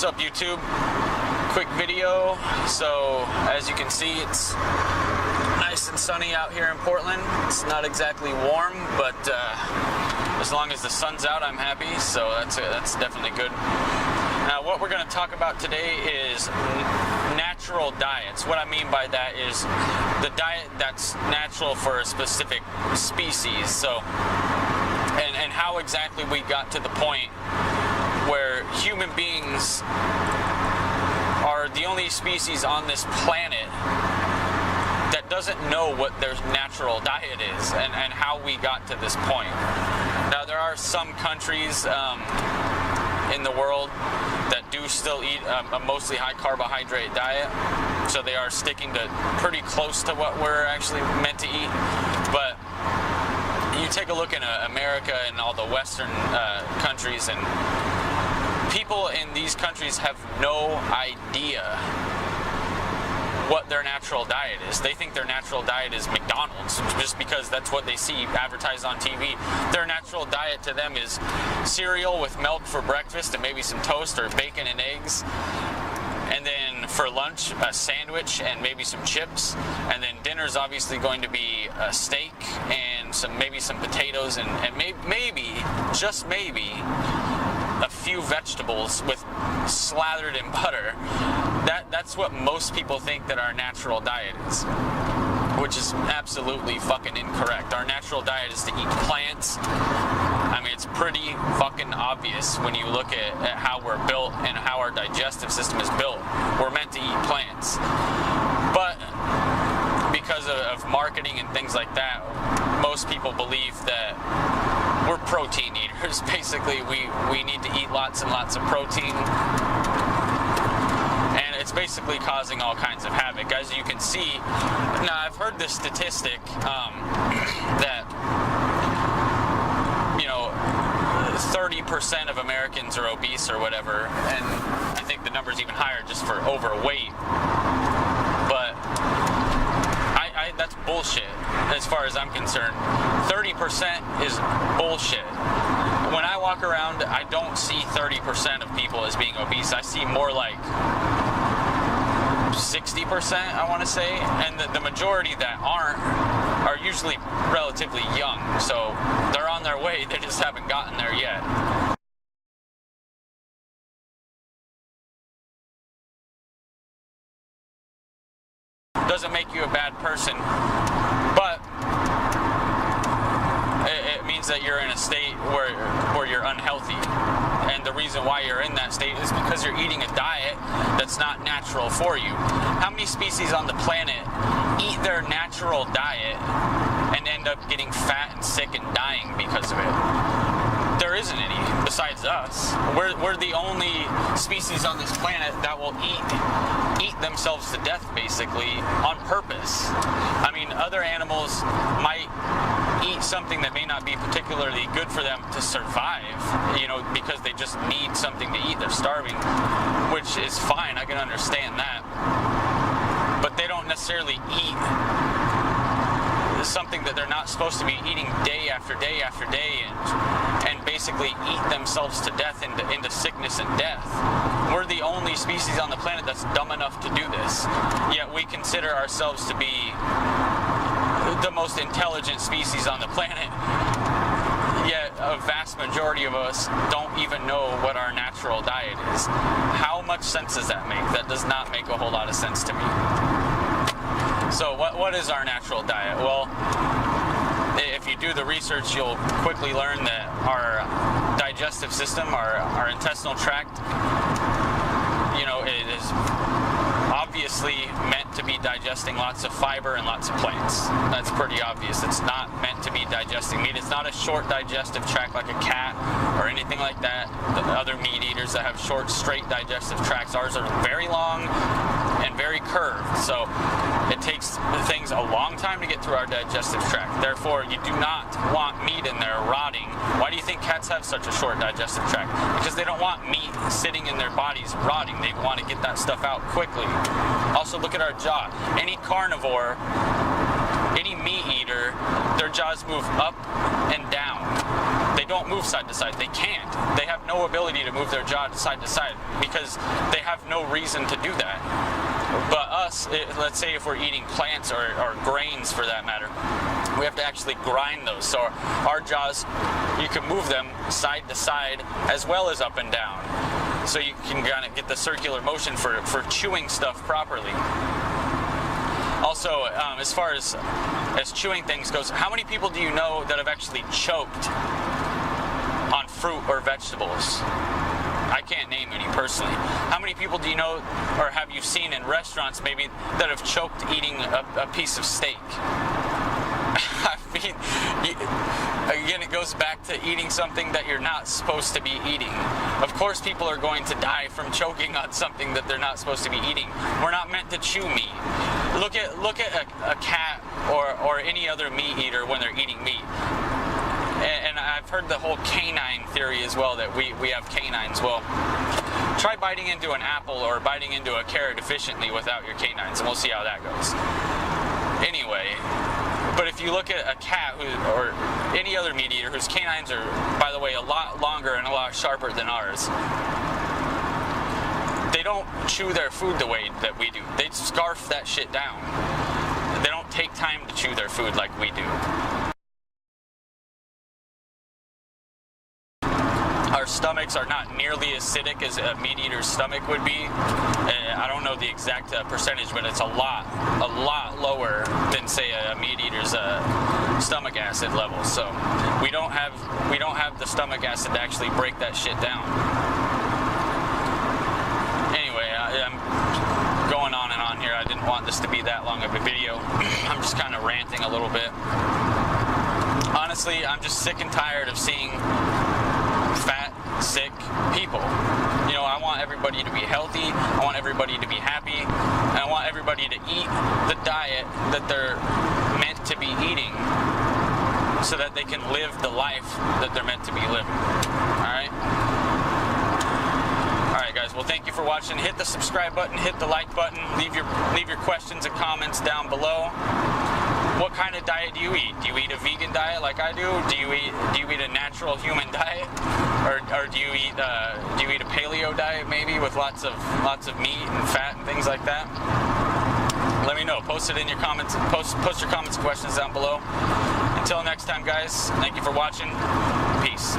What's up, YouTube? Quick video. So as you can see, it's nice and sunny out here in Portland. It's not exactly warm, but as long as the sun's out, I'm happy. So that's definitely good. Now, what we're going to talk about today is natural diets. What I mean by that is the diet that's natural for a specific species. So, and how exactly we got to the point where human beings are the only species on this planet that doesn't know what their natural diet is and how we got to this point. Now, there are some countries in the world that do still eat a mostly high carbohydrate diet, so they are sticking to pretty close to what we're actually meant to eat. But you take a look in America and all the Western countries, and people in these countries have no idea what their natural diet is. They think their natural diet is McDonald's just because that's what they see advertised on TV. Their natural diet to them is cereal with milk for breakfast and maybe some toast or bacon and eggs. And then for lunch, a sandwich and maybe some chips. And then dinner's obviously going to be a steak and maybe some potatoes and maybe, just maybe, a few vegetables with slathered in butter. That's what most people think that our natural diet is, which is absolutely fucking incorrect. Our natural diet is to eat plants. I mean, it's pretty fucking obvious when you look at how we're built and how our digestive system is built. We're meant to eat plants. But because of marketing and things like that, most people believe that we're protein eaters. Basically, we need to eat lots and lots of protein. And it's basically causing all kinds of havoc. As you can see, now I've heard this statistic that, 30% of Americans are obese or whatever, and I think the number's even higher just for overweight. But that's bullshit as far as I'm concerned. 30% is bullshit. When I walk around, I don't see 30% of people as being obese. I see more like 60%, I want to say, and the majority that aren't are usually relatively young, so they're on their way, they just haven't gotten there yet. Doesn't make you a bad person, but it means that you're in a state where you're unhealthy. And the reason why you're in that state is because you're eating a diet that's not natural for you. How many species on the planet eat their natural diet and end up getting fat and sick and dying because of it? There isn't any besides us. We're the only species on this planet that will eat themselves to death, basically, on purpose. I mean, other animals might eat something that may not be particularly good for them to survive, because they just need something to eat. They're starving, which is fine. I can understand that. But they don't necessarily eat something that they're not supposed to be eating day after day after day and basically eat themselves to death into sickness and death. We're the only species on the planet that's dumb enough to do this. Yet we consider ourselves to be the most intelligent species on the planet. Yet a vast majority of us don't even know what our natural diet is. How much sense does that make? That does not make a whole lot of sense to me. So what is our natural diet? Well, if you do the research, you'll quickly learn that our digestive system, our intestinal tract, it is obviously meant to be digesting lots of fiber and lots of plants. That's pretty obvious. It's not meant to be digesting meat. It's not a short digestive tract like a cat or anything like that. The other meat eaters that have short, straight digestive tracts, ours are very long and very curved. So it takes things a long time to get through our digestive tract. Therefore, you do not want meat in there rotting. Why do you think cats have such a short digestive tract? Because they don't want meat sitting in their bodies rotting. They want to get that stuff out quickly. Also, look at our jaw. Any carnivore, any meat eater, their jaws move up and down. They don't move side to side. They can't. They have no ability to move their jaw side to side because they have no reason to do that. But us, let's say if we're eating plants or grains for that matter, we have to actually grind those. So our jaws, you can move them side to side as well as up and down. So you can kind of get the circular motion for chewing stuff properly. Also, as far as chewing things goes, how many people do you know that have actually choked on fruit or vegetables? I can't name any personally. How many people do you know or have you seen in restaurants maybe that have choked eating a piece of steak? I mean, again, it goes back to eating something that you're not supposed to be eating. Of course, people are going to die from choking on something that they're not supposed to be eating. We're not meant to chew meat. Look at a cat or any other meat eater when they're eating meat. And I've heard the whole canine theory as well, that we have canines. Well, try biting into an apple or biting into a carrot efficiently without your canines, and we'll see how that goes. Anyway, but if you look at a cat or any other meat eater whose canines are, by the way, a lot longer and a lot sharper than ours, they don't chew their food the way that we do. They scarf that shit down. They don't take time to chew their food like we do. Our stomachs are not nearly as acidic as a meat eater's stomach would be. I don't know the exact percentage, but it's a lot lower than, say, a meat eater's stomach acid level. So we don't have the stomach acid to actually break that shit down. Anyway, I'm going on and on here. I didn't want this to be that long of a video. I'm just kind of ranting a little bit. Honestly, I'm just sick and tired of seeing fat, sick people. You know, I want everybody to be healthy, I want everybody to be happy, and I want everybody to eat the diet that they're meant to be eating so that they can live the life that they're meant to be living. Alright? Alright guys, well thank you for watching. Hit the subscribe button, hit the like button, leave your questions and comments down below. What kind of diet do you eat? Do you eat a vegan diet like I do? Do you eat a natural human diet, or do you eat a paleo diet maybe with lots of meat and fat and things like that? Let me know. Post it in your comments. Post your comments and questions down below. Until next time, guys. Thank you for watching. Peace.